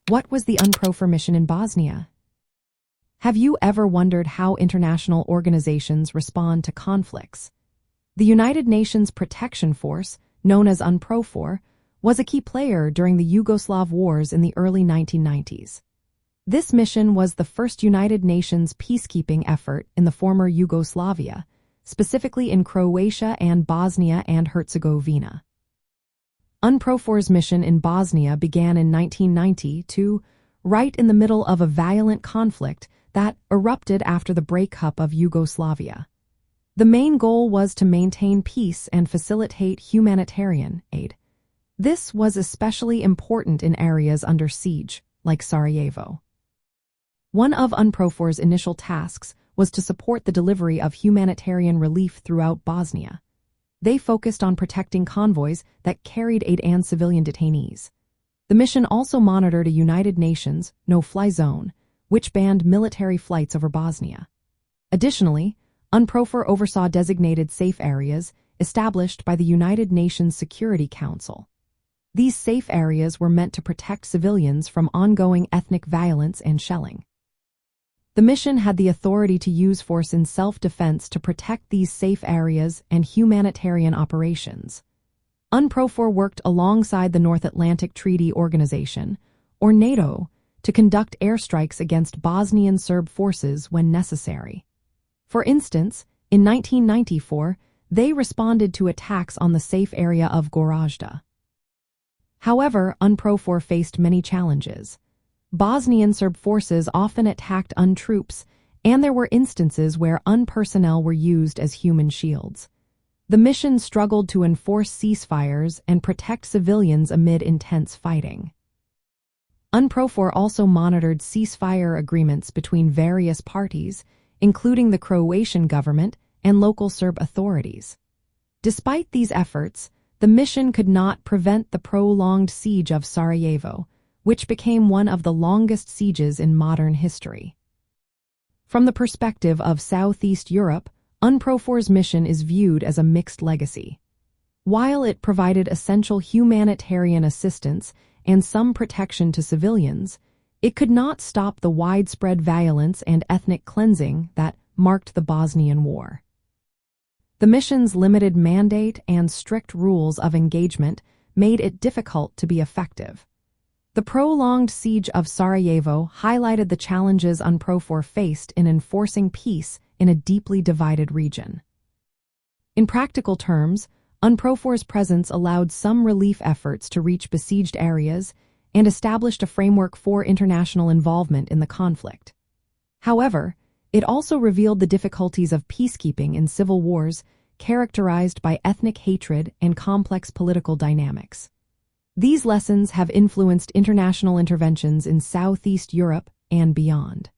What was the UNPROFOR mission in Bosnia? Have you ever wondered how international organizations respond to conflicts? The United Nations Protection Force, known as UNPROFOR, was a key player during the Yugoslav Wars in the early 1990s. This mission was the first United Nations peacekeeping effort in the former Yugoslavia, specifically in Croatia and Bosnia and Herzegovina. UNPROFOR's mission in Bosnia began in 1992, right in the middle of a violent conflict that erupted after the breakup of Yugoslavia. The main goal was to maintain peace and facilitate humanitarian aid. This was especially important in areas under siege, like Sarajevo. One of UNPROFOR's initial tasks was to support the delivery of humanitarian relief throughout Bosnia. They focused on protecting convoys that carried aid and civilian detainees. The mission also monitored a United Nations no-fly zone, which banned military flights over Bosnia. Additionally, UNPROFOR oversaw designated safe areas established by the United Nations Security Council. These safe areas were meant to protect civilians from ongoing ethnic violence and shelling. The mission had the authority to use force in self-defense to protect these safe areas and humanitarian operations. UNPROFOR worked alongside the North Atlantic Treaty Organization, or NATO, to conduct airstrikes against Bosnian Serb forces when necessary. For instance, in 1994, they responded to attacks on the safe area of Gorazda. However, UNPROFOR faced many challenges. Bosnian Serb forces often attacked UN troops, and there were instances where UN personnel were used as human shields. The mission struggled to enforce ceasefires and protect civilians amid intense fighting. UNPROFOR also monitored ceasefire agreements between various parties, including the Croatian government and local Serb authorities. Despite these efforts, the mission could not prevent the prolonged siege of Sarajevo, which became one of the longest sieges in modern history. From the perspective of Southeast Europe, UNPROFOR's mission is viewed as a mixed legacy. While it provided essential humanitarian assistance and some protection to civilians, it could not stop the widespread violence and ethnic cleansing that marked the Bosnian War. The mission's limited mandate and strict rules of engagement made it difficult to be effective. The prolonged siege of Sarajevo highlighted the challenges UNPROFOR faced in enforcing peace in a deeply divided region. In practical terms, UNPROFOR's presence allowed some relief efforts to reach besieged areas and established a framework for international involvement in the conflict. However, it also revealed the difficulties of peacekeeping in civil wars characterized by ethnic hatred and complex political dynamics. These lessons have influenced international interventions in Southeast Europe and beyond.